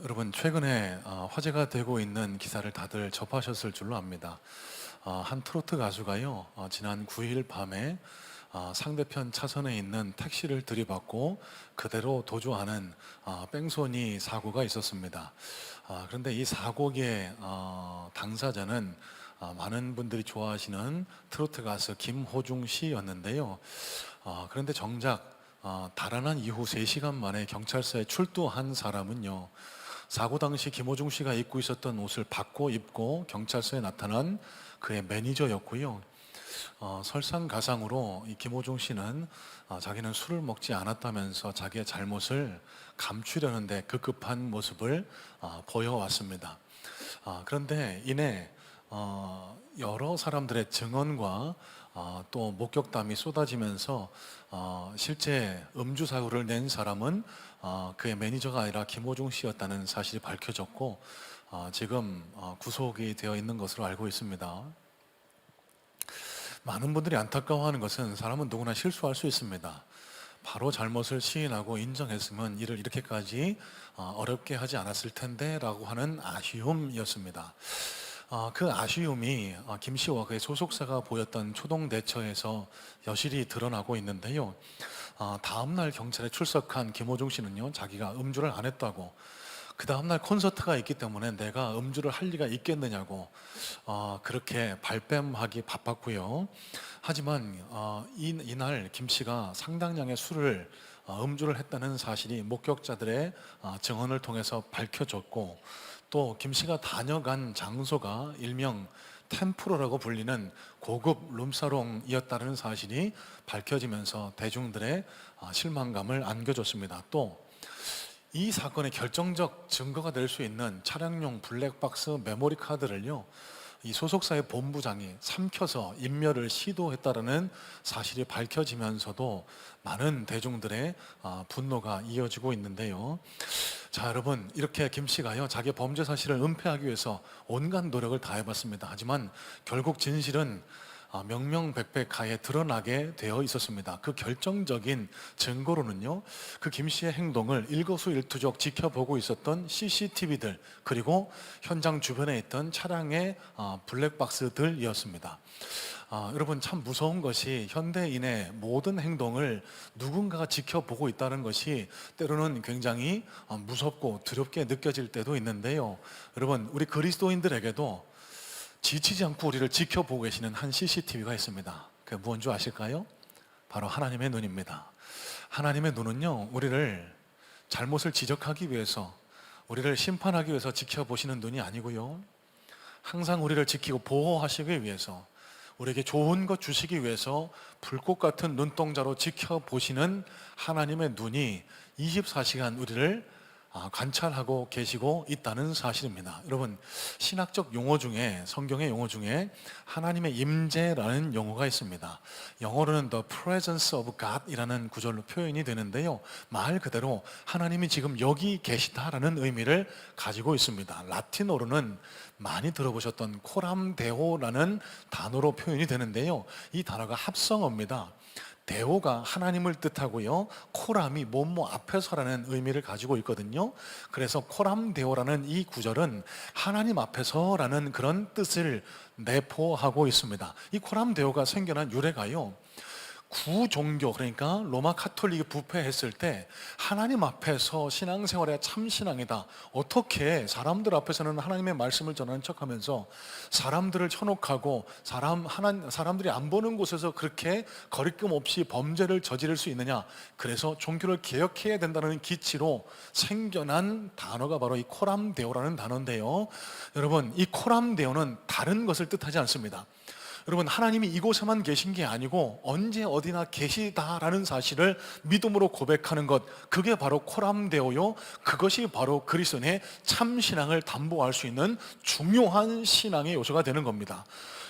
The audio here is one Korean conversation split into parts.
여러분 최근에 화제가 되고 있는 기사를 다들 접하셨을 줄로 압니다. 한 트로트 가수가요, 지난 9일 밤에 상대편 차선에 있는 택시를 들이받고 그대로 도주하는 뺑소니 사고가 있었습니다. 그런데 이 사고의 당사자는 많은 분들이 좋아하시는 트로트 가수 김호중 씨였는데요. 그런데 정작 달아난 이후 3시간 만에 경찰서에 출두한 사람은요, 사고 당시 김호중 씨가 입고 있었던 옷을 바꿔 입고 경찰서에 나타난 그의 매니저였고요. 설상가상으로 이 김호중 씨는 자기는 술을 먹지 않았다면서 자기의 잘못을 감추려는데 급급한 모습을 보여왔습니다. 그런데 이내 여러 사람들의 증언과 또 목격담이 쏟아지면서 실제 음주 사고를 낸 사람은 그의 매니저가 아니라 김호중 씨였다는 사실이 밝혀졌고, 지금 구속이 되어 있는 것으로 알고 있습니다. 많은 분들이 안타까워하는 것은 사람은 누구나 실수할 수 있습니다. 바로 잘못을 시인하고 인정했으면 이를 이렇게까지 어렵게 하지 않았을 텐데 라고 하는 아쉬움이었습니다. 그 아쉬움이 김 씨와 그의 소속사가 보였던 초동 대처에서 여실히 드러나고 있는데요. 다음날 경찰에 출석한 김호중 씨는요, 자기가 음주를 안 했다고, 그 다음날 콘서트가 있기 때문에 내가 음주를 할 리가 있겠느냐고 그렇게 발뺌하기 바빴고요. 하지만 이날 김 씨가 상당량의 술을 음주를 했다는 사실이 목격자들의 증언을 통해서 밝혀졌고, 또 김 씨가 다녀간 장소가 일명 템프로라고 불리는 고급 룸사롱이었다는 사실이 밝혀지면서 대중들의 실망감을 안겨줬습니다. 또 이 사건의 결정적 증거가 될 수 있는 차량용 블랙박스 메모리 카드를요, 이 소속사의 본부장이 삼켜서 인멸을 시도했다는 사실이 밝혀지면서도 많은 대중들의 분노가 이어지고 있는데요. 자, 여러분, 이렇게 김 씨가요, 자기 범죄 사실을 은폐하기 위해서 온갖 노력을 다해봤습니다. 하지만 결국 진실은 명명백백하게 드러나게 되어 있었습니다. 그 결정적인 증거로는요, 그 김 씨의 행동을 일거수일투족 지켜보고 있었던 CCTV들, 그리고 현장 주변에 있던 차량의 블랙박스들이었습니다. 여러분, 참 무서운 것이 현대인의 모든 행동을 누군가가 지켜보고 있다는 것이 때로는 굉장히 무섭고 두렵게 느껴질 때도 있는데요. 여러분, 우리 그리스도인들에게도 지치지 않고 우리를 지켜보고 계시는 한 CCTV가 있습니다. 그게 무엇인 줄 아실까요? 바로 하나님의 눈입니다. 하나님의 눈은요, 우리를 잘못을 지적하기 위해서, 우리를 심판하기 위해서 지켜보시는 눈이 아니고요, 항상 우리를 지키고 보호하시기 위해서, 우리에게 좋은 것 주시기 위해서 불꽃 같은 눈동자로 지켜보시는 하나님의 눈이 24시간 우리를 관찰하고 계시고 있다는 사실입니다. 여러분, 신학적 용어 중에, 성경의 용어 중에 하나님의 임재라는 용어가 있습니다. 영어로는 the presence of God 이라는 구절로 표현이 되는데요, 말 그대로 하나님이 지금 여기 계시다라는 의미를 가지고 있습니다. 라틴어로는 많이 들어보셨던 코람데오라는 단어로 표현이 되는데요, 이 단어가 합성어입니다. 데오가 하나님을 뜻하고요, 코람이 뭐뭐 앞에서라는 의미를 가지고 있거든요. 그래서 코람데오라는 이 구절은 하나님 앞에서라는 그런 뜻을 내포하고 있습니다. 이 코람데오가 생겨난 유래가요, 구종교, 그러니까 로마 카톨릭이 부패했을 때 하나님 앞에서 신앙생활에 참신앙이다, 어떻게 사람들 앞에서는 하나님의 말씀을 전하는 척하면서 사람들을 현혹하고 사람들이 안 보는 곳에서 그렇게 거리낌 없이 범죄를 저지를 수 있느냐, 그래서 종교를 개혁해야 된다는 기치로 생겨난 단어가 바로 이 코람데오라는 단어인데요, 여러분, 이 코람데오는 다른 것을 뜻하지 않습니다. 여러분, 하나님이 이곳에만 계신 게 아니고 언제 어디나 계시다라는 사실을 믿음으로 고백하는 것, 그게 바로 코람데오요, 그것이 바로 그리스도인의 참신앙을 담보할 수 있는 중요한 신앙의 요소가 되는 겁니다.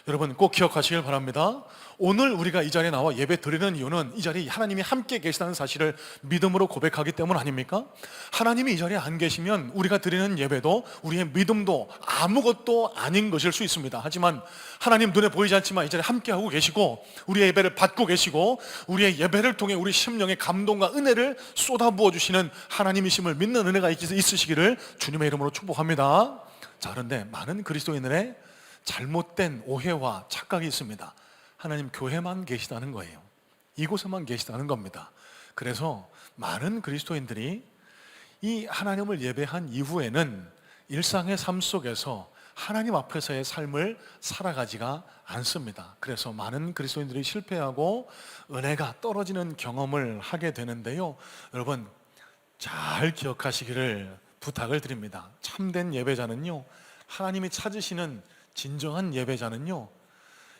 여러분 꼭 기억하시길 바랍니다. 오늘 우리가 이 자리에 나와 예배 드리는 이유는 이 자리에 하나님이 함께 계시다는 사실을 믿음으로 고백하기 때문 아닙니까? 하나님이 이 자리에 안 계시면 우리가 드리는 예배도 우리의 믿음도 아무것도 아닌 것일 수 있습니다. 하지만 하나님 눈에 보이지 않지만 이 자리에 함께하고 계시고 우리의 예배를 받고 계시고 우리의 예배를 통해 우리 심령의 감동과 은혜를 쏟아부어 주시는 하나님이심을 믿는 은혜가 있으시기를 주님의 이름으로 축복합니다. 자, 그런데 많은 그리스도인들의 잘못된 오해와 착각이 있습니다. 하나님 교회만 계시다는 거예요. 이곳에만 계시다는 겁니다. 그래서 많은 그리스도인들이 이 하나님을 예배한 이후에는 일상의 삶 속에서 하나님 앞에서의 삶을 살아가지가 않습니다. 그래서 많은 그리스도인들이 실패하고 은혜가 떨어지는 경험을 하게 되는데요. 여러분 잘 기억하시기를 부탁을 드립니다. 참된 예배자는요, 하나님이 찾으시는 진정한 예배자는요,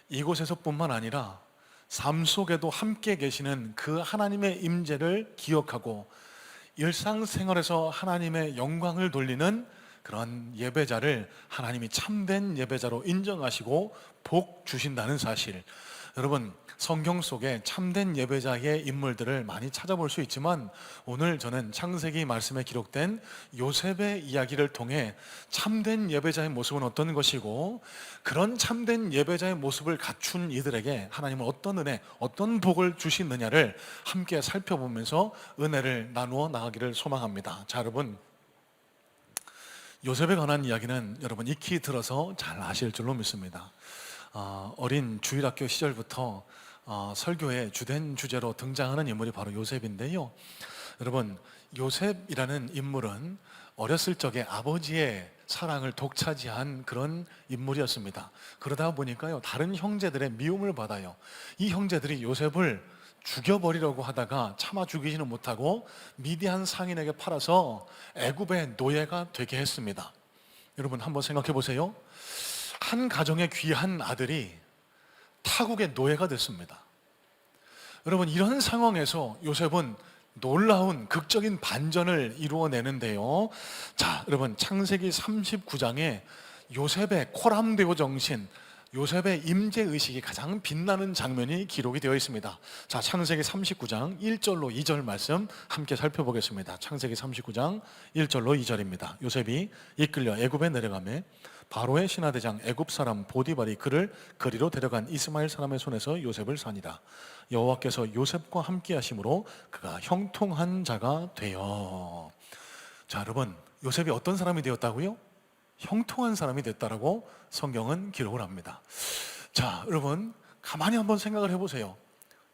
이곳에서뿐만 아니라 삶 속에도 함께 계시는 그 하나님의 임재를 기억하고 일상생활에서 하나님의 영광을 돌리는 그런 예배자를 하나님이 참된 예배자로 인정하시고 복 주신다는 사실, 여러분 성경 속에 참된 예배자의 인물들을 많이 찾아볼 수 있지만 오늘 저는 창세기 말씀에 기록된 요셉의 이야기를 통해 참된 예배자의 모습은 어떤 것이고 그런 참된 예배자의 모습을 갖춘 이들에게 하나님은 어떤 은혜, 어떤 복을 주시느냐를 함께 살펴보면서 은혜를 나누어 나가기를 소망합니다. 자, 여러분 요셉에 관한 이야기는 여러분 익히 들어서 잘 아실 줄로 믿습니다. 어린 주일학교 시절부터 설교의 주된 주제로 등장하는 인물이 바로 요셉인데요. 여러분 요셉이라는 인물은 어렸을 적에 아버지의 사랑을 독차지한 그런 인물이었습니다. 그러다 보니까요 다른 형제들의 미움을 받아요. 이 형제들이 요셉을 죽여버리려고 하다가 차마 죽이지는 못하고 미디안 상인에게 팔아서 애굽의 노예가 되게 했습니다. 여러분 한번 생각해 보세요. 한 가정의 귀한 아들이 타국의 노예가 됐습니다. 여러분 이런 상황에서 요셉은 놀라운 극적인 반전을 이루어내는데요. 자, 여러분 창세기 39장에 요셉의 코람데오 정신, 요셉의 임재의식이 가장 빛나는 장면이 기록이 되어 있습니다. 자, 창세기 39장 1절로 2절 말씀 함께 살펴보겠습니다. 창세기 39장 1절로 2절입니다. 요셉이 이끌려 애굽에 내려가매 바로의 신하대장 애굽 사람 보디발이 그를 거리로 데려간 이스마엘 사람의 손에서 요셉을 산이라. 여호와께서 요셉과 함께 하심으로 그가 형통한 자가 되어. 자, 여러분 요셉이 어떤 사람이 되었다고요? 형통한 사람이 됐다라고 성경은 기록을 합니다. 자, 여러분 가만히 한번 생각을 해보세요.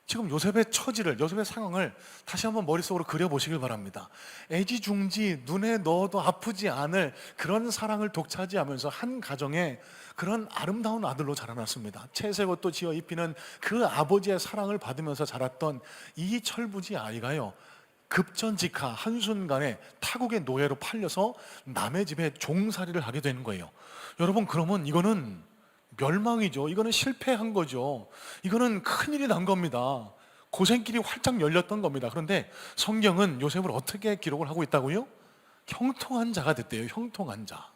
지금 요셉의 처지를, 요셉의 상황을 다시 한번 머릿속으로 그려보시길 바랍니다. 애지중지 눈에 넣어도 아프지 않을 그런 사랑을 독차지하면서 한 가정에 그런 아름다운 아들로 자라났습니다. 채색 옷도 지어 입히는 그 아버지의 사랑을 받으면서 자랐던 이 철부지 아이가요 급전직하 한순간에 타국의 노예로 팔려서 남의 집에 종살이를 하게 되는 거예요. 여러분 그러면 이거는 멸망이죠. 이거는 실패한 거죠. 이거는 큰일이 난 겁니다. 고생길이 활짝 열렸던 겁니다. 그런데 성경은 요셉을 어떻게 기록을 하고 있다고요? 형통한 자가 됐대요. 형통한 자.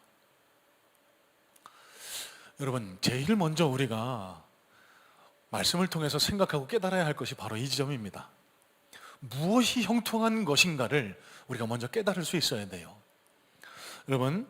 여러분 제일 먼저 우리가 말씀을 통해서 생각하고 깨달아야 할 것이 바로 이 지점입니다. 무엇이 형통한 것인가를 우리가 먼저 깨달을 수 있어야 돼요. 여러분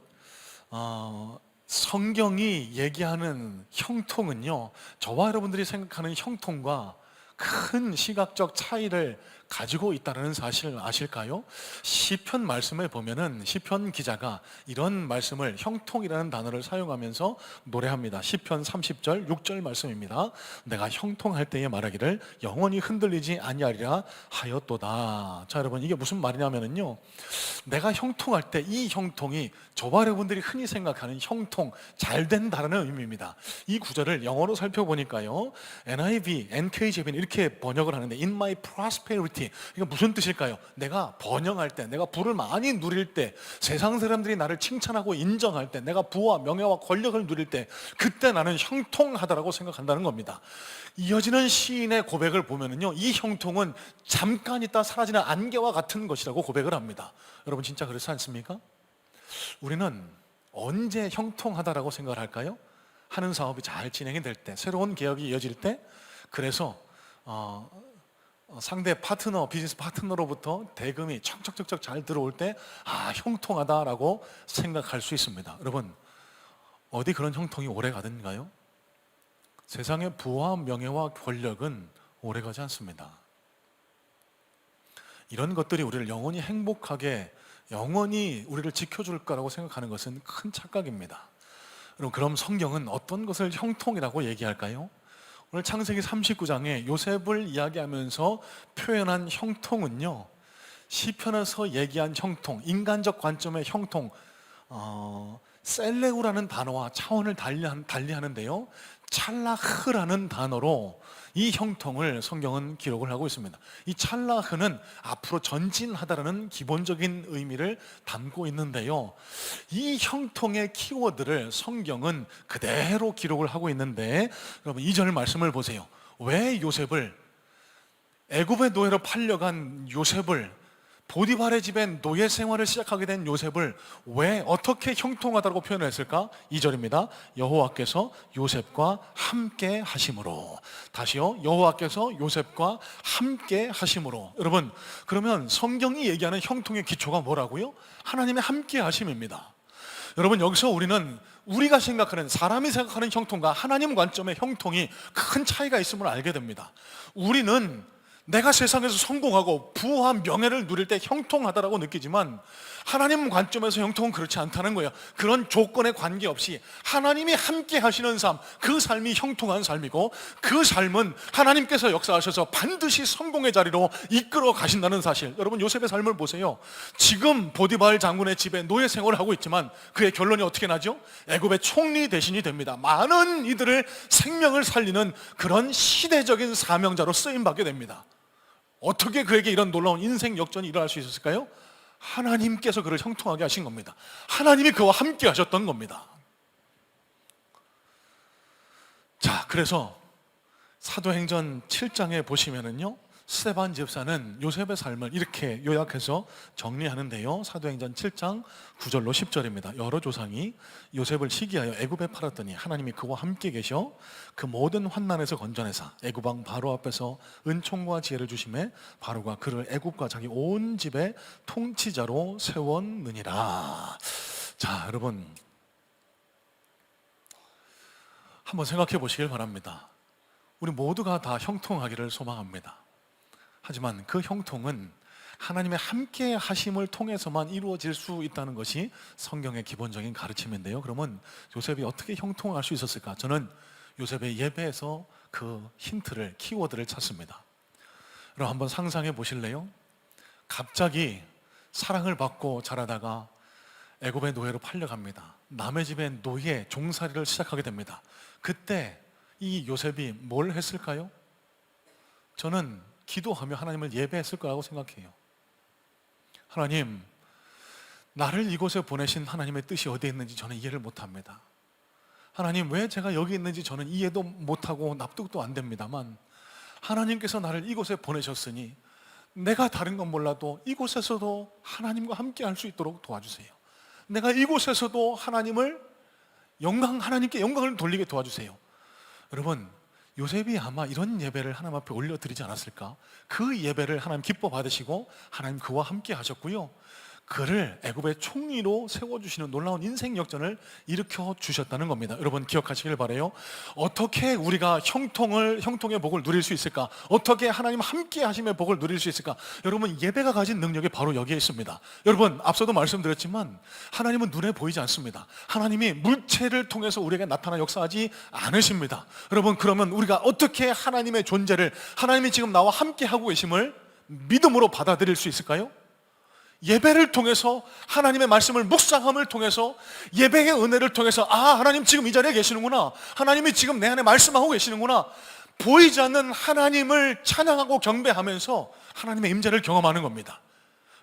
성경이 얘기하는 형통은요 저와 여러분들이 생각하는 형통과 큰 시각적 차이를 가지고 있다는 사실을 아실까요? 시편 말씀에 보면은 시편 기자가 이런 말씀을 형통이라는 단어를 사용하면서 노래합니다. 시편 30절 6절 말씀입니다. 내가 형통할 때에 말하기를 영원히 흔들리지 아니하리라 하였도다. 자, 여러분 이게 무슨 말이냐면요 내가 형통할 때 이 형통이 저와 여러분들이 흔히 생각하는 형통, 잘 된다는 의미입니다. 이 구절을 영어로 살펴보니까요 NIV, NKJV는 이렇게 번역을 하는데 In my prosperity, 이게 무슨 뜻일까요? 내가 번영할 때, 내가 부를 많이 누릴 때, 세상 사람들이 나를 칭찬하고 인정할 때, 내가 부와 명예와 권력을 누릴 때 그때 나는 형통하다라고 생각한다는 겁니다. 이어지는 시인의 고백을 보면은요 이 형통은 잠깐 있다 사라지는 안개와 같은 것이라고 고백을 합니다. 여러분 진짜 그렇지 않습니까? 우리는 언제 형통하다라고 생각을 할까요? 하는 사업이 잘 진행이 될 때, 새로운 개혁이 이어질 때, 그래서 상대 파트너, 비즈니스 파트너로부터 대금이 척척척척 잘 들어올 때 형통하다라고 생각할 수 있습니다. 여러분, 어디 그런 형통이 오래 가든가요? 세상의 부와 명예와 권력은 오래 가지 않습니다. 이런 것들이 우리를 영원히 행복하게, 영원히 우리를 지켜줄 거라고 생각하는 것은 큰 착각입니다. 여러분, 그럼 성경은 어떤 것을 형통이라고 얘기할까요? 오늘 창세기 39장에 요셉을 이야기하면서 표현한 형통은요, 시편에서 얘기한 형통, 인간적 관점의 형통, 셀레우라는 단어와 차원을 달리하는데요, 찰라흐라는 단어로 이 형통을 성경은 기록을 하고 있습니다. 이 찰라흐는 앞으로 전진하다라는 기본적인 의미를 담고 있는데요, 이 형통의 키워드를 성경은 그대로 기록을 하고 있는데, 여러분 2절 말씀을 보세요. 왜 요셉을, 애굽의 노예로 팔려간 요셉을, 보디발의 집에 노예 생활을 시작하게 된 요셉을 왜 어떻게 형통하다고 표현했을까? 2절입니다. 여호와께서 요셉과 함께 하심으로. 다시요, 여호와께서 요셉과 함께 하심으로. 여러분, 그러면 성경이 얘기하는 형통의 기초가 뭐라고요? 하나님의 함께 하심입니다. 여러분, 여기서 우리가 생각하는, 사람이 생각하는 형통과 하나님 관점의 형통이 큰 차이가 있음을 알게 됩니다. 우리는 내가 세상에서 성공하고 부와 명예를 누릴 때 형통하다라고 느끼지만, 하나님 관점에서 형통은 그렇지 않다는 거예요. 그런 조건에 관계없이 하나님이 함께 하시는 삶, 그 삶이 형통한 삶이고, 그 삶은 하나님께서 역사하셔서 반드시 성공의 자리로 이끌어 가신다는 사실. 여러분, 요셉의 삶을 보세요. 지금 보디발 장군의 집에 노예 생활을 하고 있지만 그의 결론이 어떻게 나죠? 애굽의 총리 대신이 됩니다. 많은 이들을 생명을 살리는 그런 시대적인 사명자로 쓰임받게 됩니다. 어떻게 그에게 이런 놀라운 인생 역전이 일어날 수 있었을까요? 하나님께서 그를 형통하게 하신 겁니다. 하나님이 그와 함께 하셨던 겁니다. 자, 그래서 사도행전 7장에 보시면은요, 스데반 집사는 요셉의 삶을 이렇게 요약해서 정리하는데요, 사도행전 7장 9절로 10절입니다. 여러 조상이 요셉을 시기하여 애굽에 팔았더니 하나님이 그와 함께 계셔 그 모든 환난에서 건져내사 애굽 왕 바로 앞에서 은총과 지혜를 주심에 바로가 그를 애굽과 자기 온 집의 통치자로 세웠느니라. 자, 여러분, 한번 생각해 보시길 바랍니다. 우리 모두가 다 형통하기를 소망합니다. 하지만 그 형통은 하나님의 함께 하심을 통해서만 이루어질 수 있다는 것이 성경의 기본적인 가르침인데요, 그러면 요셉이 어떻게 형통할 수 있었을까? 저는 요셉의 예배에서 그 힌트를, 키워드를 찾습니다. 그럼 한번 상상해 보실래요? 갑자기 사랑을 받고 자라다가 애굽의 노예로 팔려갑니다. 남의 집에 노예, 종살이를 시작하게 됩니다. 그때 이 요셉이 뭘 했을까요? 저는 기도하며 하나님을 예배했을 거라고 생각해요. 하나님, 나를 이곳에 보내신 하나님의 뜻이 어디에 있는지 저는 이해를 못합니다. 하나님, 왜 제가 여기 있는지 저는 이해도 못하고 납득도 안 됩니다만, 하나님께서 나를 이곳에 보내셨으니 내가 다른 건 몰라도 이곳에서도 하나님과 함께 할 수 있도록 도와주세요. 내가 이곳에서도 하나님께 영광을 돌리게 도와주세요. 여러분, 요셉이 아마 이런 예배를 하나님 앞에 올려드리지 않았을까? 그 예배를 하나님 기뻐 받으시고 하나님 그와 함께 하셨고요, 그를 애굽의 총리로 세워주시는 놀라운 인생 역전을 일으켜 주셨다는 겁니다. 여러분, 기억하시길 바라요. 어떻게 우리가 형통의 복을 누릴 수 있을까? 어떻게 하나님 함께 하심의 복을 누릴 수 있을까? 여러분, 예배가 가진 능력이 바로 여기에 있습니다. 여러분, 앞서도 말씀드렸지만 하나님은 눈에 보이지 않습니다. 하나님이 물체를 통해서 우리에게 나타나 역사하지 않으십니다. 여러분, 그러면 우리가 어떻게 하나님의 존재를, 하나님이 지금 나와 함께 하고 계심을 믿음으로 받아들일 수 있을까요? 예배를 통해서, 하나님의 말씀을 묵상함을 통해서, 예배의 은혜를 통해서, 하나님 지금 이 자리에 계시는구나, 하나님이 지금 내 안에 말씀하고 계시는구나, 보이지 않는 하나님을 찬양하고 경배하면서 하나님의 임재를 경험하는 겁니다.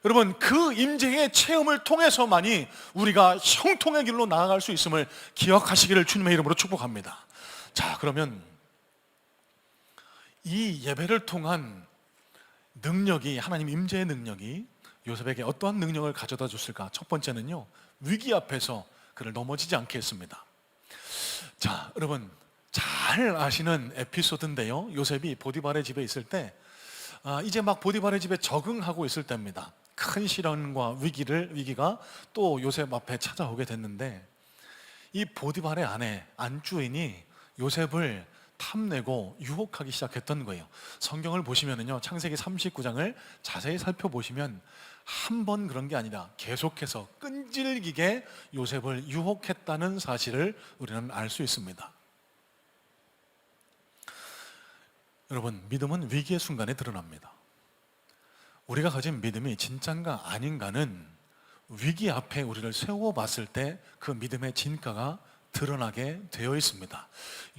여러분, 그 임재의 체험을 통해서만이 우리가 형통의 길로 나아갈 수 있음을 기억하시기를 주님의 이름으로 축복합니다. 자, 그러면 이 예배를 통한 능력이, 하나님 임재의 능력이 요셉에게 어떠한 능력을 가져다 줬을까? 첫 번째는요, 위기 앞에서 그를 넘어지지 않게 했습니다. 자, 여러분 잘 아시는 에피소드인데요. 요셉이 보디발의 집에 있을 때 이제 막 보디발의 집에 적응하고 있을 때입니다. 큰 시련과 위기가 또 요셉 앞에 찾아오게 됐는데, 이 보디발의 아내 안주인이 요셉을 탐내고 유혹하기 시작했던 거예요. 성경을 보시면은요, 창세기 39장을 자세히 살펴보시면 한 번 그런 게 아니라 계속해서 끈질기게 요셉을 유혹했다는 사실을 우리는 알 수 있습니다. 여러분, 믿음은 위기의 순간에 드러납니다. 우리가 가진 믿음이 진짠가 아닌가는 위기 앞에 우리를 세워봤을 때 그 믿음의 진가가 드러나게 되어 있습니다.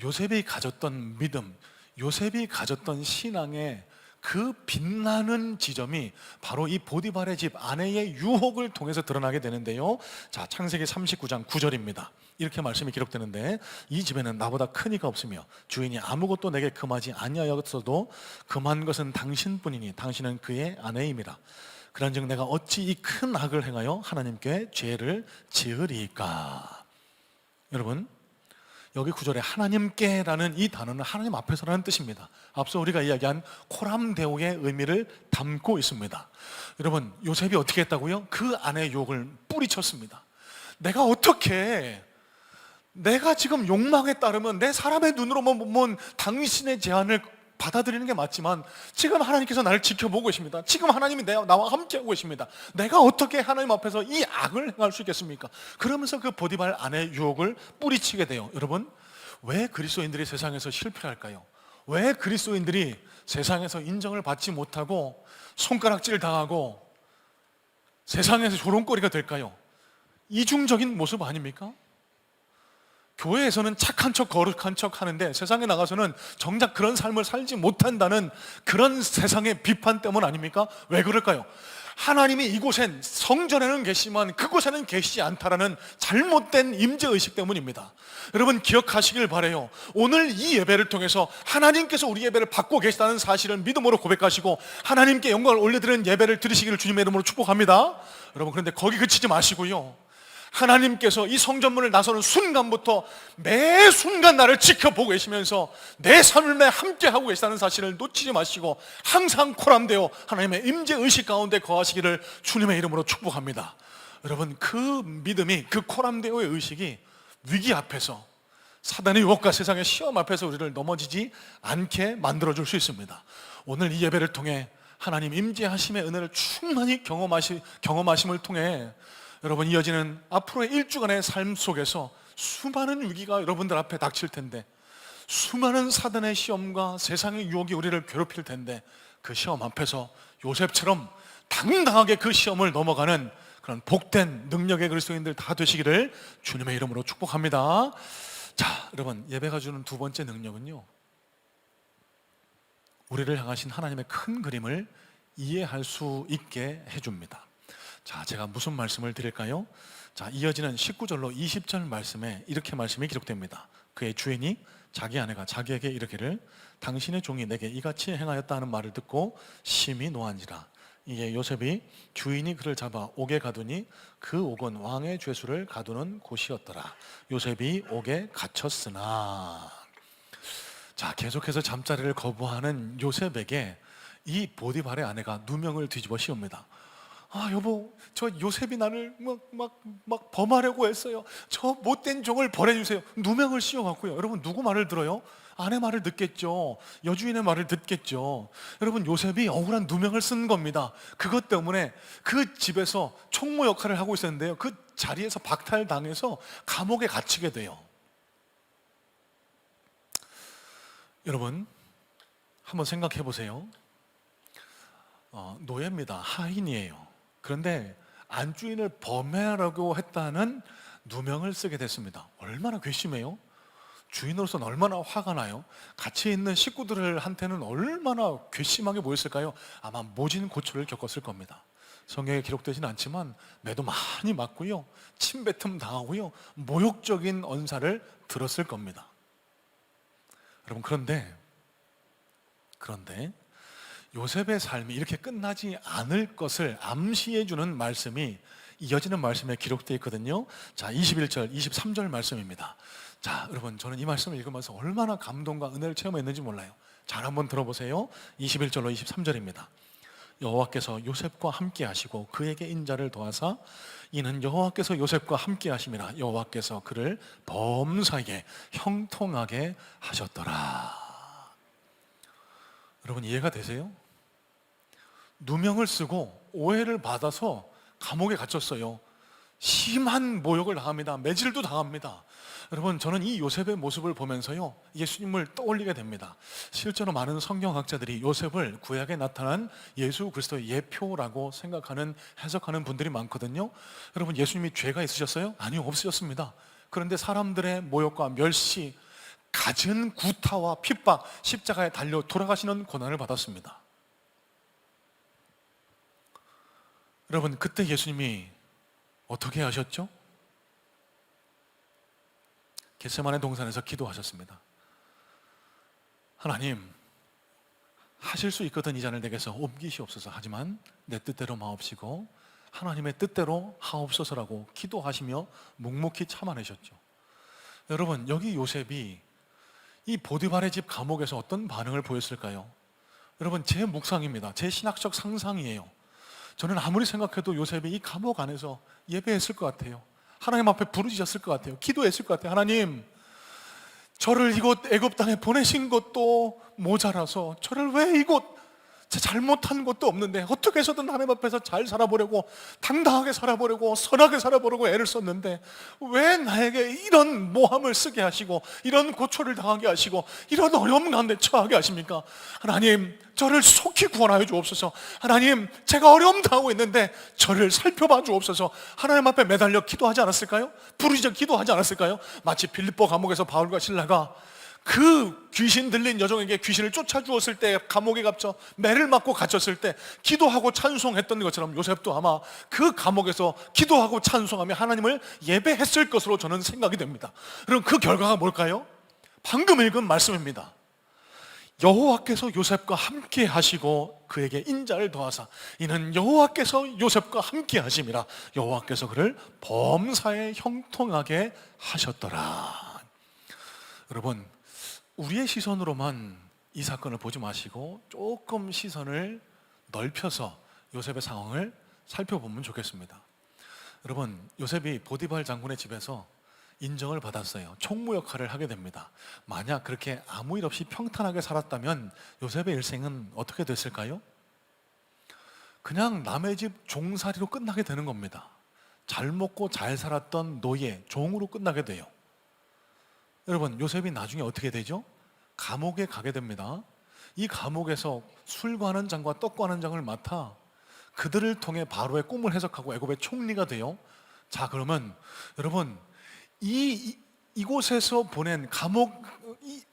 요셉이 가졌던 믿음, 요셉이 가졌던 신앙의 그 빛나는 지점이 바로 이 보디발의 집 아내의 유혹을 통해서 드러나게 되는데요. 자, 창세기 39장 9절입니다. 이렇게 말씀이 기록되는데, 이 집에는 나보다 큰 이가 없으며 주인이 아무것도 내게 금하지 아니하였어도 금한 것은 당신뿐이니 당신은 그의 아내임이라. 그런즉 내가 어찌 이 큰 악을 행하여 하나님께 죄를 지으리까. 여러분, 여기 구절에 하나님께라는 이 단어는 하나님 앞에서라는 뜻입니다. 앞서 우리가 이야기한 코람데오의 의미를 담고 있습니다. 여러분, 요셉이 어떻게 했다고요? 그 아내의 유혹을 뿌리쳤습니다. 내가 지금 욕망에 따르면 내 사람의 눈으로만 보면 당신의 제안을 받아들이는 게 맞지만, 지금 하나님께서 나를 지켜보고 계십니다. 지금 하나님이 나와 함께하고 계십니다. 내가 어떻게 하나님 앞에서 이 악을 행할 수 있겠습니까? 그러면서 그 보디발 아내의 유혹을 뿌리치게 돼요. 여러분, 왜 그리스도인들이 세상에서 실패할까요? 왜 그리스도인들이 세상에서 인정을 받지 못하고 손가락질 당하고 세상에서 조롱거리가 될까요? 이중적인 모습 아닙니까? 교회에서는 착한 척 거룩한 척 하는데 세상에 나가서는 정작 그런 삶을 살지 못한다는 그런 세상의 비판 때문 아닙니까? 왜 그럴까요? 하나님이 이곳엔 성전에는 계시지만 그곳에는 계시지 않다라는 잘못된 임재의식 때문입니다. 여러분, 기억하시길 바라요. 오늘 이 예배를 통해서 하나님께서 우리 예배를 받고 계시다는 사실을 믿음으로 고백하시고 하나님께 영광을 올려드리는 예배를 드리시기를 주님의 이름으로 축복합니다. 여러분, 그런데 거기 그치지 마시고요, 하나님께서 이 성전문을 나서는 순간부터 매 순간 나를 지켜보고 계시면서 내 삶에 함께하고 계시다는 사실을 놓치지 마시고 항상 코람되어 하나님의 임재의식 가운데 거하시기를 주님의 이름으로 축복합니다. 여러분, 그 믿음이, 그 코람되어의 의식이 위기 앞에서, 사단의 유혹과 세상의 시험 앞에서 우리를 넘어지지 않게 만들어줄 수 있습니다. 오늘 이 예배를 통해 하나님 임재하심의 은혜를 충만히 경험하심을 통해 여러분, 이어지는 앞으로의 일주간의 삶 속에서 수많은 위기가 여러분들 앞에 닥칠 텐데, 수많은 사단의 시험과 세상의 유혹이 우리를 괴롭힐 텐데, 그 시험 앞에서 요셉처럼 당당하게 그 시험을 넘어가는 그런 복된 능력의 그리스도인들 다 되시기를 주님의 이름으로 축복합니다. 자, 여러분, 예배가 주는 두 번째 능력은요, 우리를 향하신 하나님의 큰 그림을 이해할 수 있게 해줍니다. 자, 제가 무슨 말씀을 드릴까요? 자, 이어지는 19절로 20절 말씀에 이렇게 말씀이 기록됩니다. 그의 주인이 자기 아내가 자기에게 이르기를 당신의 종이 내게 이같이 행하였다 하는 말을 듣고 심히 노한지라. 이에 요셉이 주인이 그를 잡아 옥에 가두니 그 옥은 왕의 죄수를 가두는 곳이었더라. 요셉이 옥에 갇혔으나. 자, 계속해서 잠자리를 거부하는 요셉에게 이 보디발의 아내가 누명을 뒤집어 씌웁니다. 여보, 저 요셉이 나를 막 범하려고 했어요. 저 못된 종을 벌해주세요. 누명을 씌워갖고요. 여러분, 누구 말을 들어요? 아내 말을 듣겠죠. 여주인의 말을 듣겠죠. 여러분, 요셉이 억울한 누명을 쓴 겁니다. 그것 때문에 그 집에서 총무 역할을 하고 있었는데요, 그 자리에서 박탈당해서 감옥에 갇히게 돼요. 여러분, 한번 생각해 보세요. 노예입니다. 하인이에요. 그런데 안주인을 범해라고 했다는 누명을 쓰게 됐습니다. 얼마나 괘씸해요? 주인으로서는 얼마나 화가 나요? 같이 있는 식구들한테는 얼마나 괘씸하게 보였을까요? 아마 모진 고초를 겪었을 겁니다. 성경에 기록되진 않지만 매도 많이 맞고요, 침뱉음 당하고요, 모욕적인 언사를 들었을 겁니다. 여러분, 그런데 요셉의 삶이 이렇게 끝나지 않을 것을 암시해 주는 말씀이 이어지는 말씀에 기록되어 있거든요. 자, 21절, 23절 말씀입니다. 자, 여러분, 저는 이 말씀을 읽으면서 얼마나 감동과 은혜를 체험했는지 몰라요. 잘 한번 들어보세요. 21절로 23절입니다. 여호와께서 요셉과 함께 하시고 그에게 인자를 더하사 이는 여호와께서 요셉과 함께 하심이라 여호와께서 그를 범사에 형통하게 하셨더라. 여러분, 이해가 되세요? 누명을 쓰고 오해를 받아서 감옥에 갇혔어요. 심한 모욕을 당합니다. 매질도 당합니다. 여러분, 저는 이 요셉의 모습을 보면서요, 예수님을 떠올리게 됩니다. 실제로 많은 성경학자들이 요셉을 구약에 나타난 예수 그리스도의 예표라고 생각하는, 해석하는 분들이 많거든요. 여러분, 예수님이 죄가 있으셨어요? 아니요, 없으셨습니다. 그런데 사람들의 모욕과 멸시, 갖은 구타와 핍박, 십자가에 달려 돌아가시는 고난을 받았습니다. 여러분, 그때 예수님이 어떻게 하셨죠? 겟세마네 동산에서 기도하셨습니다. 하나님, 하실 수 있거든 이 잔을 내게서 옮기시옵소서. 하지만 내 뜻대로 마옵시고 하나님의 뜻대로 하옵소서라고 기도하시며 묵묵히 참아내셨죠. 여러분, 여기 요셉이 이 보디발의 집 감옥에서 어떤 반응을 보였을까요? 여러분, 제 묵상입니다. 제 신학적 상상이에요. 저는 아무리 생각해도 요셉이 이 감옥 안에서 예배했을 것 같아요. 하나님 앞에 부르짖었을 것 같아요. 기도했을 것 같아요. 하나님, 저를 이곳 애굽 땅에 보내신 것도 모자라서 저를 왜 이곳, 제 잘못한 것도 없는데 어떻게 해서든 하나님 앞에서 잘 살아보려고, 당당하게 살아보려고, 선하게 살아보려고 애를 썼는데 왜 나에게 이런 모함을 쓰게 하시고 이런 고초를 당하게 하시고 이런 어려움 가운데 처하게 하십니까? 하나님, 저를 속히 구원하여 주옵소서. 하나님, 제가 어려움 당하고 있는데 저를 살펴봐 주옵소서. 하나님 앞에 매달려 기도하지 않았을까요? 부르짖어 기도하지 않았을까요? 마치 빌립보 감옥에서 바울과 실라가 그 귀신 들린 여종에게 귀신을 쫓아주었을 때, 감옥에 갇혀 매를 맞고 갇혔을 때 기도하고 찬송했던 것처럼 요셉도 아마 그 감옥에서 기도하고 찬송하며 하나님을 예배했을 것으로 저는 생각이 됩니다. 그럼 그 결과가 뭘까요? 방금 읽은 말씀입니다. 여호와께서 요셉과 함께 하시고 그에게 인자를 더하사 이는 여호와께서 요셉과 함께 하심이라 여호와께서 그를 범사에 형통하게 하셨더라. 여러분, 우리의 시선으로만 이 사건을 보지 마시고 조금 시선을 넓혀서 요셉의 상황을 살펴보면 좋겠습니다. 여러분, 요셉이 보디발 장군의 집에서 인정을 받았어요. 총무 역할을 하게 됩니다. 만약 그렇게 아무 일 없이 평탄하게 살았다면 요셉의 일생은 어떻게 됐을까요? 그냥 남의 집 종살이로 끝나게 되는 겁니다. 잘 먹고 잘 살았던 노예, 종으로 끝나게 돼요. 여러분, 요셉이 나중에 어떻게 되죠? 감옥에 가게 됩니다. 이 감옥에서 술 관원 장과 떡 관원 장을 맡아 그들을 통해 바로의 꿈을 해석하고 애굽의 총리가 돼요. 자, 그러면 여러분, 이곳에서 보낸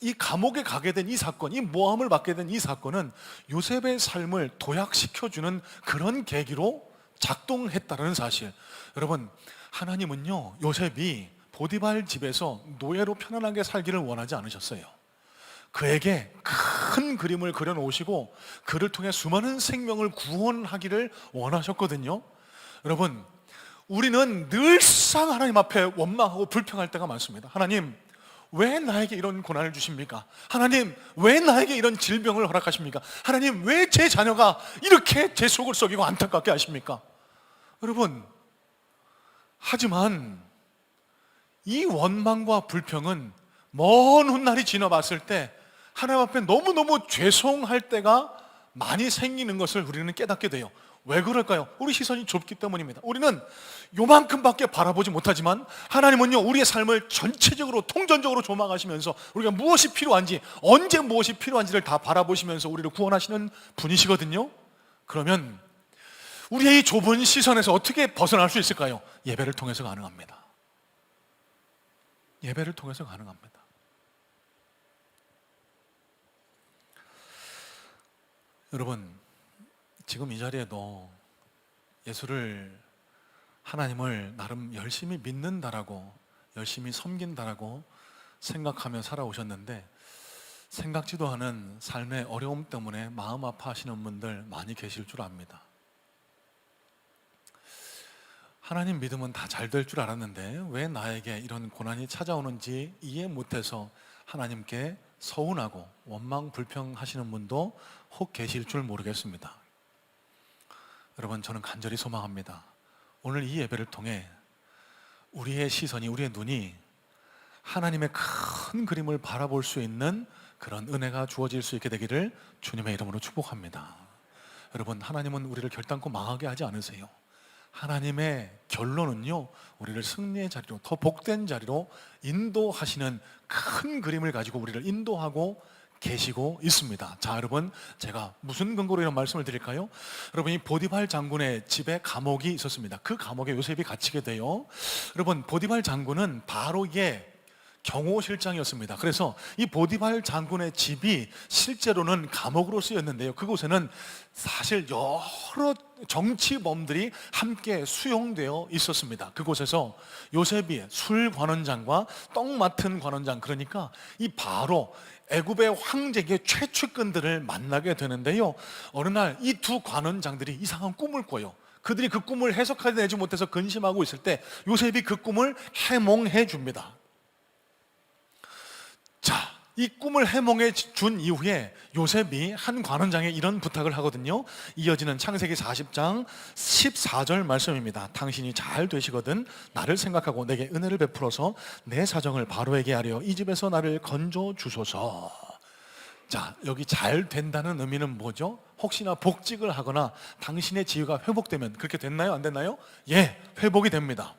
이 감옥에 가게 된 이 사건, 이 모함을 받게 된 이 사건은 요셉의 삶을 도약시켜주는 그런 계기로 작동했다는 사실. 여러분, 하나님은요, 요셉이 보디발 집에서 노예로 편안하게 살기를 원하지 않으셨어요. 그에게 큰 그림을 그려놓으시고 그를 통해 수많은 생명을 구원하기를 원하셨거든요. 여러분, 우리는 늘상 하나님 앞에 원망하고 불평할 때가 많습니다. 하나님, 왜 나에게 이런 고난을 주십니까? 하나님, 왜 나에게 이런 질병을 허락하십니까? 하나님, 왜 제 자녀가 이렇게 제 속을 썩이고 안타깝게 하십니까? 여러분, 하지만 이 원망과 불평은 먼 훗날이 지나봤을 때 하나님 앞에 너무너무 죄송할 때가 많이 생기는 것을 우리는 깨닫게 돼요. 왜 그럴까요? 우리 시선이 좁기 때문입니다. 우리는 요만큼밖에 바라보지 못하지만 하나님은요, 우리의 삶을 전체적으로 통전적으로 조망하시면서 우리가 무엇이 필요한지, 언제 무엇이 필요한지를 다 바라보시면서 우리를 구원하시는 분이시거든요. 그러면 우리의 이 좁은 시선에서 어떻게 벗어날 수 있을까요? 예배를 통해서 가능합니다. 예배를 통해서 가능합니다. 여러분, 지금 이 자리에도 예수를, 하나님을 나름 열심히 믿는다라고, 열심히 섬긴다라고 생각하며 살아오셨는데 생각지도 않은 삶의 어려움 때문에 마음 아파하시는 분들 많이 계실 줄 압니다. 하나님 믿으면 다 잘 될 줄 알았는데 왜 나에게 이런 고난이 찾아오는지 이해 못해서 하나님께 서운하고 원망 불평하시는 분도 혹 계실 줄 모르겠습니다. 여러분, 저는 간절히 소망합니다. 오늘 이 예배를 통해 우리의 시선이, 우리의 눈이 하나님의 큰 그림을 바라볼 수 있는 그런 은혜가 주어질 수 있게 되기를 주님의 이름으로 축복합니다. 여러분, 하나님은 우리를 결단코 망하게 하지 않으세요. 하나님의 결론은요, 우리를 승리의 자리로, 더 복된 자리로 인도하시는 큰 그림을 가지고 우리를 인도하고 계시고 있습니다. 자, 여러분, 제가 무슨 근거로 이런 말씀을 드릴까요? 여러분, 이 보디발 장군의 집에 감옥이 있었습니다. 그 감옥에 요셉이 갇히게 돼요. 여러분, 보디발 장군은 바로의 경호실장이었습니다. 그래서 이 보디발 장군의 집이 실제로는 감옥으로 쓰였는데요, 그곳에는 사실 여러 정치범들이 함께 수용되어 있었습니다. 그곳에서 요셉이 술 관원장과 떡 맡은 관원장, 그러니까 이 바로 애굽의 황제의 최측근들을 만나게 되는데요, 어느 날 이 두 관원장들이 이상한 꿈을 꿔요. 그들이 그 꿈을 해석하지 못해서 근심하고 있을 때 요셉이 그 꿈을 해몽해 줍니다. 자, 이 꿈을 해몽해 준 이후에 요셉이 한 관원장에 이런 부탁을 하거든요. 이어지는 창세기 40장 14절 말씀입니다. 당신이 잘 되시거든 나를 생각하고 내게 은혜를 베풀어서 내 사정을 바로에게 하려 이 집에서 나를 건져 주소서. 자, 여기 잘 된다는 의미는 뭐죠? 혹시나 복직을 하거나 당신의 지위가 회복되면, 그렇게 됐나요? 안 됐나요? 예, 회복이 됩니다.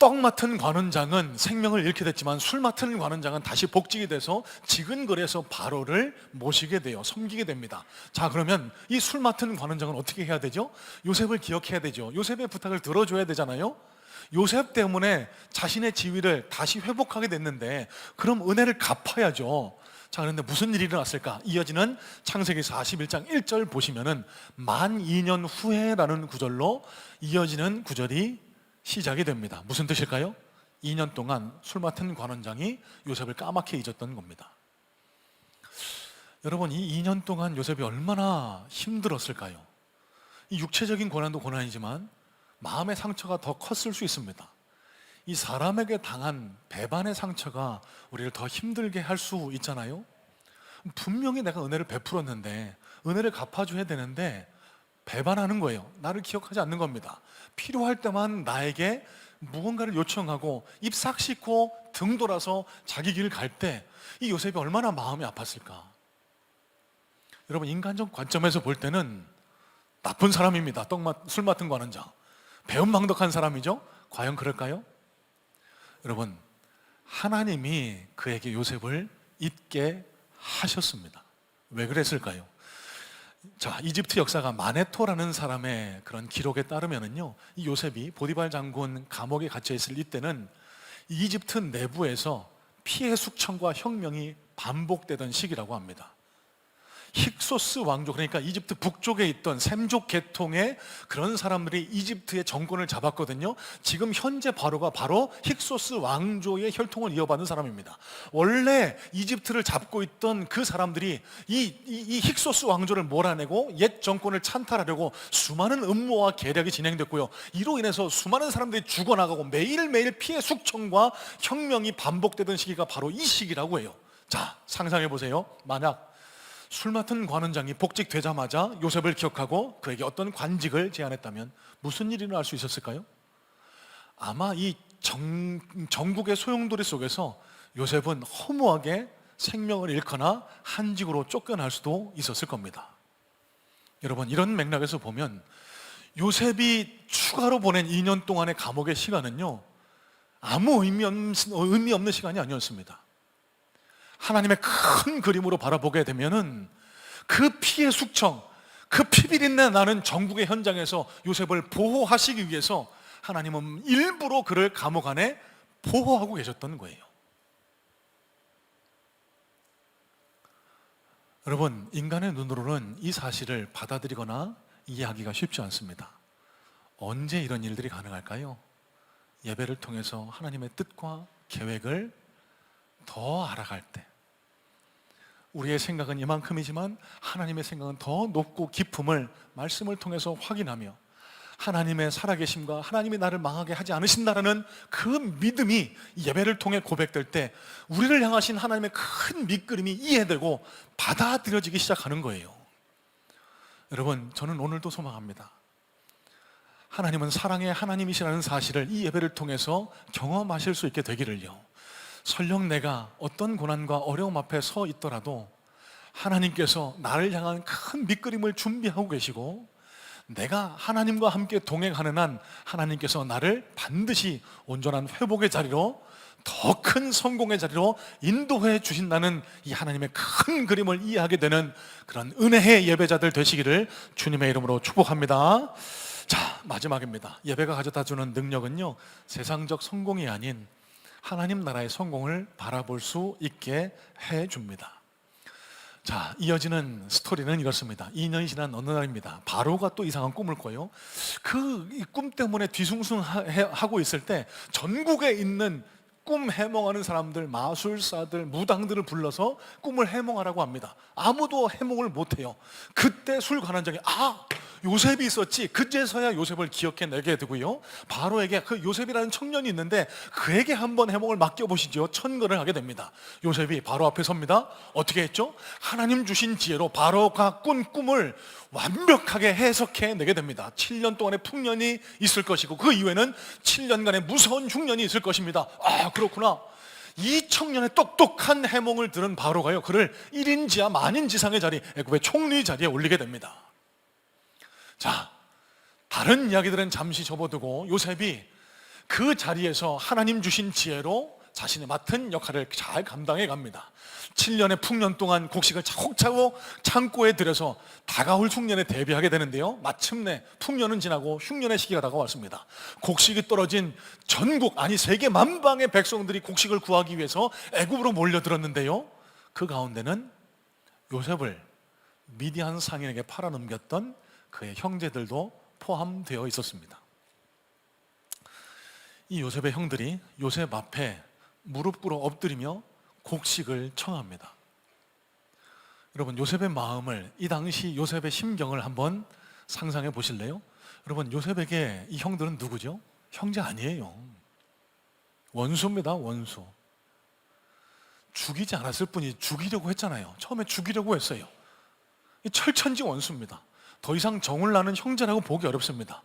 떡 맡은 관원장은 생명을 잃게 됐지만 술 맡은 관원장은 다시 복직이 돼서 지근거리에서 바로를 모시게 돼요. 섬기게 됩니다. 자, 그러면 이 술 맡은 관원장은 어떻게 해야 되죠? 요셉을 기억해야 되죠. 요셉의 부탁을 들어줘야 되잖아요. 요셉 때문에 자신의 지위를 다시 회복하게 됐는데 그럼 은혜를 갚아야죠. 자, 그런데 무슨 일이 일어났을까? 이어지는 창세기 41장 1절 보시면은 만 2년 후에라는 구절로 이어지는 구절이 시작이 됩니다. 무슨 뜻일까요? 2년 동안 술 맡은 관원장이 요셉을 까맣게 잊었던 겁니다. 여러분, 이 2년 동안 요셉이 얼마나 힘들었을까요? 이 육체적인 고난도 고난이지만 마음의 상처가 더 컸을 수 있습니다. 이 사람에게 당한 배반의 상처가 우리를 더 힘들게 할 수 있잖아요. 분명히 내가 은혜를 베풀었는데, 은혜를 갚아줘야 되는데 배반하는 거예요. 나를 기억하지 않는 겁니다. 필요할 때만 나에게 무언가를 요청하고 입 싹 씻고 등 돌아서 자기 길을 갈 때 이 요셉이 얼마나 마음이 아팠을까. 여러분, 인간적 관점에서 볼 때는 나쁜 사람입니다. 술 맡은 관원장, 배은망덕한 사람이죠. 과연 그럴까요? 여러분, 하나님이 그에게 요셉을 잊게 하셨습니다. 왜 그랬을까요? 자, 이집트 역사가 마네토라는 사람의 그런 기록에 따르면은요, 이 요셉이 보디발 장군 감옥에 갇혀 있을 이때는 이집트 내부에서 피해 숙청과 혁명이 반복되던 시기라고 합니다. 힉소스 왕조, 그러니까 이집트 북쪽에 있던 셈족 계통의 그런 사람들이 이집트의 정권을 잡았거든요. 지금 현재 바로가 바로 힉소스 왕조의 혈통을 이어받은 사람입니다. 원래 이집트를 잡고 있던 그 사람들이 이 힉소스 왕조를 몰아내고 옛 정권을 찬탈하려고 수많은 음모와 계략이 진행됐고요, 이로 인해서 수많은 사람들이 죽어나가고 매일매일 피해 숙청과 혁명이 반복되던 시기가 바로 이 시기라고 해요. 자, 상상해 보세요. 만약 술 맡은 관원장이 복직되자마자 요셉을 기억하고 그에게 어떤 관직을 제안했다면 무슨 일이 일어날 수 있었을까요? 아마 이 전국의 소용돌이 속에서 요셉은 허무하게 생명을 잃거나 한직으로 쫓겨날 수도 있었을 겁니다. 여러분, 이런 맥락에서 보면 요셉이 추가로 보낸 2년 동안의 감옥의 시간은요, 아무 의미 없는 시간이 아니었습니다. 하나님의 큰 그림으로 바라보게 되면은 그 피해 숙청, 그 피비린내 나는 전국의 현장에서 요셉을 보호하시기 위해서 하나님은 일부러 그를 감옥 안에 보호하고 계셨던 거예요. 여러분, 인간의 눈으로는 이 사실을 받아들이거나 이해하기가 쉽지 않습니다. 언제 이런 일들이 가능할까요? 예배를 통해서 하나님의 뜻과 계획을 더 알아갈 때, 우리의 생각은 이만큼이지만 하나님의 생각은 더 높고 깊음을 말씀을 통해서 확인하며 하나님의 살아계심과 하나님이 나를 망하게 하지 않으신다라는 그 믿음이 예배를 통해 고백될 때 우리를 향하신 하나님의 큰 밑그림이 이해되고 받아들여지기 시작하는 거예요. 여러분, 저는 오늘도 소망합니다. 하나님은 사랑의 하나님이시라는 사실을 이 예배를 통해서 경험하실 수 있게 되기를요. 설령 내가 어떤 고난과 어려움 앞에 서 있더라도 하나님께서 나를 향한 큰 밑그림을 준비하고 계시고, 내가 하나님과 함께 동행하는 한 하나님께서 나를 반드시 온전한 회복의 자리로, 더 큰 성공의 자리로 인도해 주신다는 이 하나님의 큰 그림을 이해하게 되는 그런 은혜의 예배자들 되시기를 주님의 이름으로 축복합니다. 자, 마지막입니다. 예배가 가져다 주는 능력은요, 세상적 성공이 아닌 하나님 나라의 성공을 바라볼 수 있게 해줍니다. 자, 이어지는 스토리는 이렇습니다. 2년이 지난 어느 날입니다. 바로가 또 이상한 꿈을 꿔요. 그 꿈 때문에 뒤숭숭하고 있을 때 전국에 있는 꿈 해몽하는 사람들, 마술사들, 무당들을 불러서 꿈을 해몽하라고 합니다. 아무도 해몽을 못해요. 그때 술관원장이 요셉이 있었지, 그제서야 요셉을 기억해내게 되고요, 바로에게 그 요셉이라는 청년이 있는데 그에게 한번 해몽을 맡겨보시죠. 천거를 하게 됩니다. 요셉이 바로 앞에 섭니다. 어떻게 했죠? 하나님 주신 지혜로 바로가 꾼 꿈을 완벽하게 해석해내게 됩니다. 7년 동안의 풍년이 있을 것이고 그 이후에는 7년간의 무서운 흉년이 있을 것입니다. 그렇구나. 이 청년의 똑똑한 해몽을 들은 바로가요, 그를 1인지하 만인지상의 자리, 애굽의 총리 자리에 올리게 됩니다. 자, 다른 이야기들은 잠시 접어두고 요셉이 그 자리에서 하나님 주신 지혜로 자신이 맡은 역할을 잘 감당해 갑니다. 7년의 풍년 동안 곡식을 차곡차곡 창고에 들여서 다가올 흉년에 대비하게 되는데요, 마침내 풍년은 지나고 흉년의 시기가 다가왔습니다. 곡식이 떨어진 전국, 아니 세계 만방의 백성들이 곡식을 구하기 위해서 애굽으로 몰려들었는데요, 그 가운데는 요셉을 미디안 상인에게 팔아넘겼던 그의 형제들도 포함되어 있었습니다. 이 요셉의 형들이 요셉 앞에 무릎 꿇어 엎드리며 곡식을 청합니다. 여러분, 요셉의 마음을, 이 당시 요셉의 심경을 한번 상상해 보실래요? 여러분, 요셉에게 이 형들은 누구죠? 형제 아니에요. 원수입니다. 원수. 죽이지 않았을 뿐이 죽이려고 했잖아요. 처음에 죽이려고 했어요. 철천지 원수입니다. 더 이상 정을 나는 형제라고 보기 어렵습니다.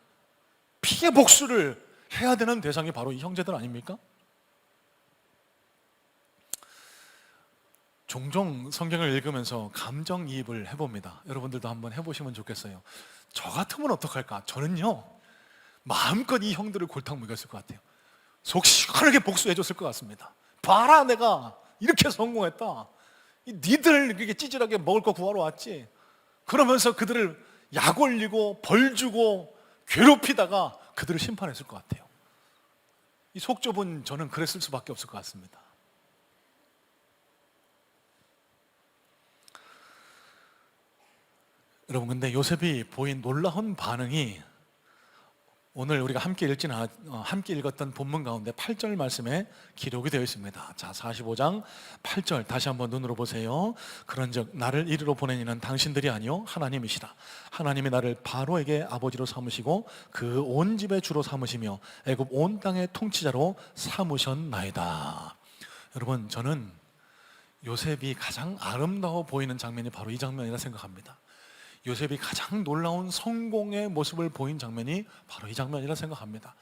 피해 복수를 해야 되는 대상이 바로 이 형제들 아닙니까? 종종 성경을 읽으면서 감정이입을 해봅니다. 여러분들도 한번 해보시면 좋겠어요. 저 같으면 어떡할까? 저는요, 마음껏 이 형들을 골탕 먹였을 것 같아요. 속 시원하게 복수해줬을 것 같습니다. 봐라, 내가 이렇게 성공했다. 니들 이렇게 찌질하게 먹을 거 구하러 왔지. 그러면서 그들을 약 올리고 벌 주고 괴롭히다가 그들을 심판했을 것 같아요. 이 속 좁은 저는 그랬을 수밖에 없을 것 같습니다. 여러분, 근데 요셉이 보인 놀라운 반응이 오늘 우리가 함께 읽었던 본문 가운데 8절 말씀에 기록이 되어 있습니다. 자, 45장 8절 다시 한번 눈으로 보세요. 그런즉 나를 이리로 보낸 이는 당신들이 아니요 하나님이시라. 하나님이 나를 바로에게 아버지로 삼으시고 그 온 집의 주로 삼으시며 애굽 온 땅의 통치자로 삼으셨나이다. 여러분, 저는 요셉이 가장 아름다워 보이는 장면이 바로 이 장면이라 생각합니다. 요셉이 가장 놀라운 성공의 모습을 보인 장면이 바로 이 장면이라 생각합니다.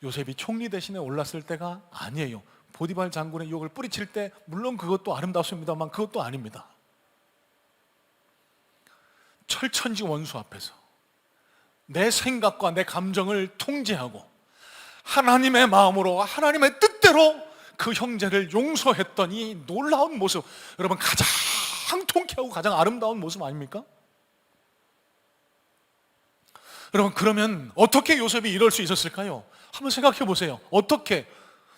요셉이 총리 대신에 올랐을 때가 아니에요. 보디발 장군의 유혹을 뿌리칠 때, 물론 그것도 아름답습니다만 그것도 아닙니다. 철천지 원수 앞에서 내 생각과 내 감정을 통제하고 하나님의 마음으로, 하나님의 뜻대로 그 형제를 용서했던 이 놀라운 모습, 여러분, 가장 통쾌하고 가장 아름다운 모습 아닙니까? 여러분, 그러면 어떻게 요셉이 이럴 수 있었을까요? 한번 생각해 보세요. 어떻게?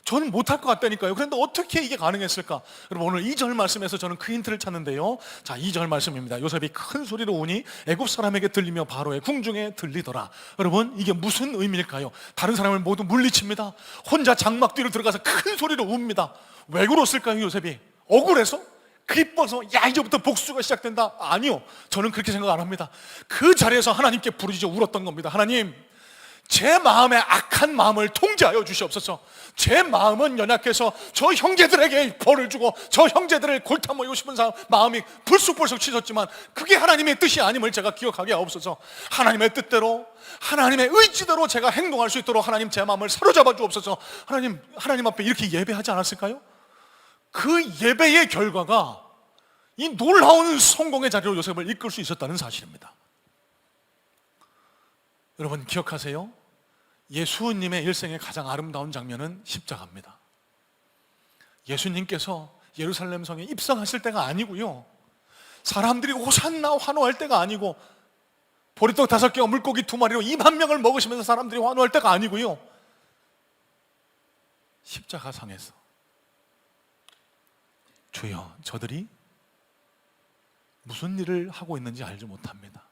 저는 못할 것 같다니까요. 그런데 어떻게 이게 가능했을까? 여러분, 오늘 2절 말씀에서 저는 그 힌트를 찾는데요. 자, 2절 말씀입니다. 요셉이 큰 소리로 우니 애굽 사람에게 들리며 바로의 궁중에 들리더라. 여러분, 이게 무슨 의미일까요? 다른 사람을 모두 물리칩니다. 혼자 장막 뒤로 들어가서 큰 소리로 웁니다. 왜 울었을까요, 요셉이? 억울해서? 기뻐서 야 이제부터 복수가 시작된다? 아니요, 저는 그렇게 생각 안 합니다. 그 자리에서 하나님께 부르짖어 울었던 겁니다. 하나님, 제 마음의 악한 마음을 통제하여 주시옵소서. 제 마음은 연약해서 저 형제들에게 벌을 주고 저 형제들을 골탕 먹이고 싶은 마음이 불쑥불쑥 치솟지만 그게 하나님의 뜻이 아님을 제가 기억하게 하옵소서. 하나님의 뜻대로, 하나님의 의지대로 제가 행동할 수 있도록 하나님 제 마음을 사로잡아 주옵소서. 하나님 앞에 이렇게 예배하지 않았을까요? 그 예배의 결과가 이 놀라운 성공의 자리로 요셉을 이끌 수 있었다는 사실입니다. 여러분 기억하세요? 예수님의 일생의 가장 아름다운 장면은 십자가입니다. 예수님께서 예루살렘 성에 입성하실 때가 아니고요, 사람들이 호산나 환호할 때가 아니고, 보리떡 5개와 물고기 2마리로 2만 명을 먹으시면서 사람들이 환호할 때가 아니고요, 십자가상에서 주여 저들이 무슨 일을 하고 있는지 알지 못합니다.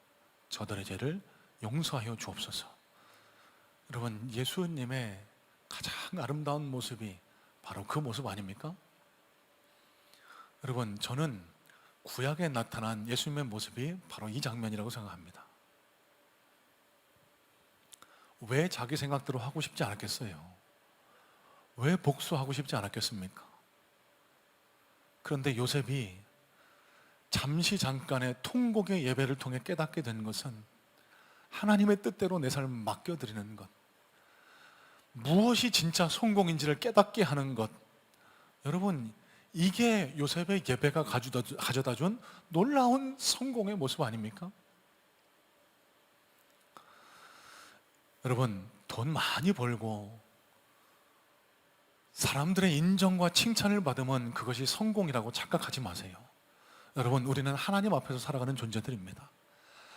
저들의 죄를 용서하여 주옵소서. 여러분 예수님의 가장 아름다운 모습이 바로 그 모습 아닙니까? 여러분 저는 구약에 나타난 예수님의 모습이 바로 이 장면이라고 생각합니다. 왜 자기 생각대로 하고 싶지 않았겠어요? 왜 복수하고 싶지 않았겠습니까? 그런데 요셉이 잠시 잠깐의 통곡의 예배를 통해 깨닫게 된 것은 하나님의 뜻대로 내 삶을 맡겨드리는 것, 무엇이 진짜 성공인지를 깨닫게 하는 것, 여러분 이게 요셉의 예배가 가져다 준 놀라운 성공의 모습 아닙니까? 여러분 돈 많이 벌고 사람들의 인정과 칭찬을 받으면 그것이 성공이라고 착각하지 마세요. 여러분 우리는 하나님 앞에서 살아가는 존재들입니다.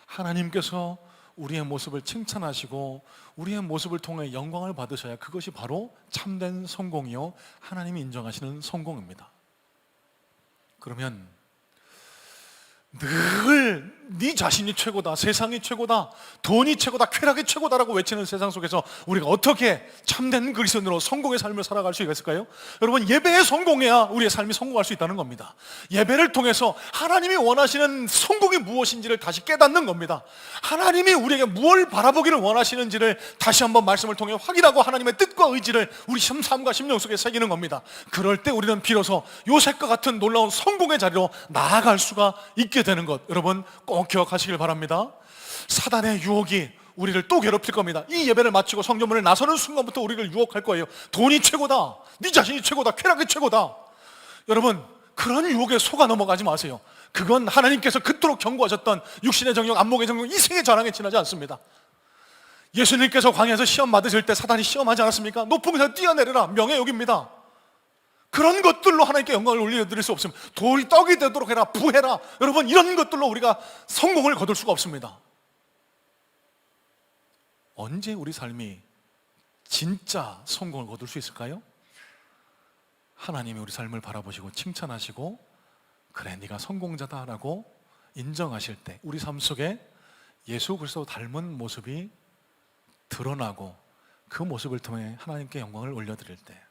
하나님께서 우리의 모습을 칭찬하시고 우리의 모습을 통해 영광을 받으셔야 그것이 바로 참된 성공이요 하나님이 인정하시는 성공입니다. 그러면 늘 네 자신이 최고다, 세상이 최고다, 돈이 최고다, 쾌락이 최고다라고 외치는 세상 속에서 우리가 어떻게 참된 그리스도인으로 성공의 삶을 살아갈 수 있을까요? 여러분 예배에 성공해야 우리의 삶이 성공할 수 있다는 겁니다. 예배를 통해서 하나님이 원하시는 성공이 무엇인지를 다시 깨닫는 겁니다. 하나님이 우리에게 무엇을 바라보기를 원하시는지를 다시 한번 말씀을 통해 확인하고 하나님의 뜻과 의지를 우리 삶과 심령 속에 새기는 겁니다. 그럴 때 우리는 비로소 요셉과 같은 놀라운 성공의 자리로 나아갈 수가 있게 되는 것, 여러분 꼭 기억하시길 바랍니다. 사단의 유혹이 우리를 또 괴롭힐 겁니다. 이 예배를 마치고 성전문을 나서는 순간부터 우리를 유혹할 거예요. 돈이 최고다, 네 자신이 최고다, 쾌락이 최고다. 여러분 그런 유혹에 속아 넘어가지 마세요. 그건 하나님께서 그토록 경고하셨던 육신의 정욕, 안목의 정욕, 이생의 자랑에 지나지 않습니다. 예수님께서 광야에서 시험 받으실 때 사단이 시험하지 않았습니까? 높은 곳에서 뛰어내려라, 명예욕입니다. 그런 것들로 하나님께 영광을 올려드릴 수 없습니다. 돌이 떡이 되도록 해라, 부해라. 여러분 이런 것들로 우리가 성공을 거둘 수가 없습니다. 언제 우리 삶이 진짜 성공을 거둘 수 있을까요? 하나님이 우리 삶을 바라보시고 칭찬하시고 그래 네가 성공자다라고 인정하실 때, 우리 삶 속에 예수 그리스도 닮은 모습이 드러나고 그 모습을 통해 하나님께 영광을 올려드릴 때,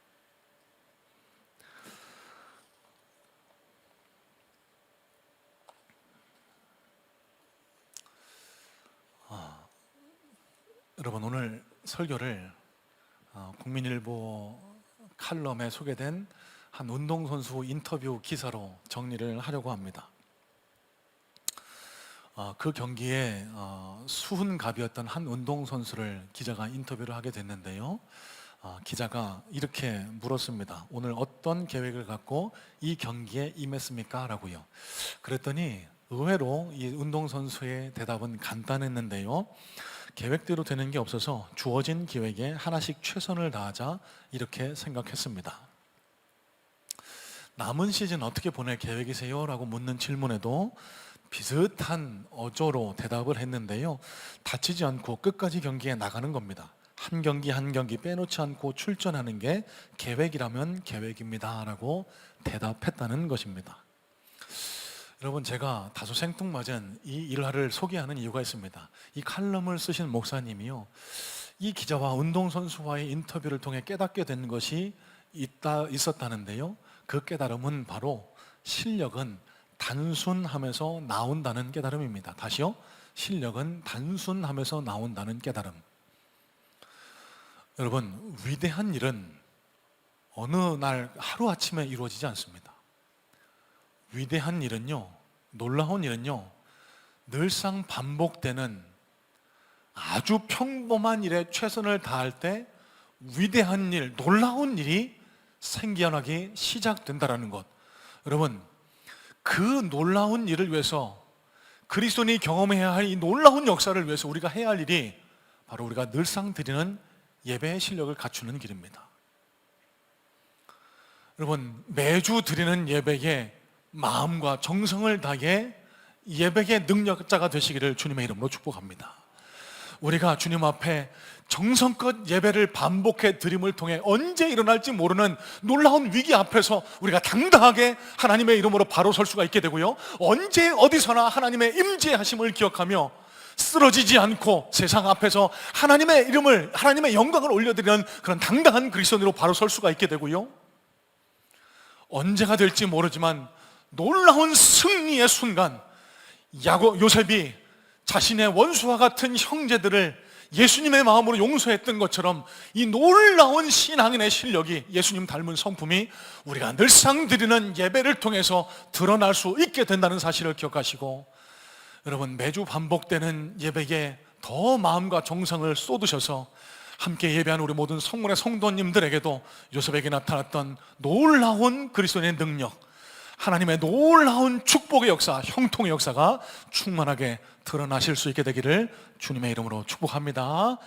여러분 오늘 설교를 국민일보 칼럼에 소개된 한 운동선수 인터뷰 기사로 정리를 하려고 합니다. 그 경기에 수훈갑이었던 한 운동선수를 기자가 인터뷰를 하게 됐는데요, 기자가 이렇게 물었습니다. 오늘 어떤 계획을 갖고 이 경기에 임했습니까? 라고요. 그랬더니 의외로 이 운동선수의 대답은 간단했는데요, 계획대로 되는 게 없어서 주어진 기획에 하나씩 최선을 다하자 이렇게 생각했습니다. 남은 시즌 어떻게 보낼 계획이세요? 라고 묻는 질문에도 비슷한 어조로 대답을 했는데요, 다치지 않고 끝까지 경기에 나가는 겁니다. 한 경기 한 경기 빼놓지 않고 출전하는 게 계획이라면 계획입니다 라고 대답했다는 것입니다. 여러분 제가 다소 생뚱맞은 이 일화를 소개하는 이유가 있습니다. 이 칼럼을 쓰신 목사님이요, 이 기자와 운동선수와의 인터뷰를 통해 깨닫게 된 것이 있었다는데요, 그 깨달음은 바로 실력은 단순함에서 나온다는 깨달음입니다. 다시요, 실력은 단순함에서 나온다는 깨달음. 여러분, 위대한 일은 어느 날 하루아침에 이루어지지 않습니다. 위대한 일은요, 놀라운 일은요, 늘상 반복되는 아주 평범한 일에 최선을 다할 때 위대한 일, 놀라운 일이 생겨나기 시작된다는 것. 여러분, 그 놀라운 일을 위해서, 그리스도인이 경험해야 할 이 놀라운 역사를 위해서 우리가 해야 할 일이 바로 우리가 늘상 드리는 예배의 실력을 갖추는 길입니다. 여러분, 매주 드리는 예배에 마음과 정성을 다해 예배의 능력자가 되시기를 주님의 이름으로 축복합니다. 우리가 주님 앞에 정성껏 예배를 반복해 드림을 통해 언제 일어날지 모르는 놀라운 위기 앞에서 우리가 당당하게 하나님의 이름으로 바로 설 수가 있게 되고요, 언제 어디서나 하나님의 임재하심을 기억하며 쓰러지지 않고 세상 앞에서 하나님의 이름을, 하나님의 영광을 올려드리는 그런 당당한 그리스도인으로 바로 설 수가 있게 되고요, 언제가 될지 모르지만 놀라운 승리의 순간, 요셉이 자신의 원수와 같은 형제들을 예수님의 마음으로 용서했던 것처럼 이 놀라운 신앙인의 실력이, 예수님 닮은 성품이 우리가 늘상 드리는 예배를 통해서 드러날 수 있게 된다는 사실을 기억하시고, 여러분, 매주 반복되는 예배에 더 마음과 정성을 쏟으셔서 함께 예배하는 우리 모든 성문의 성도님들에게도 요셉에게 나타났던 놀라운 그리스도의 능력, 하나님의 놀라운 축복의 역사, 형통의 역사가 충만하게 드러나실 수 있게 되기를 주님의 이름으로 축복합니다.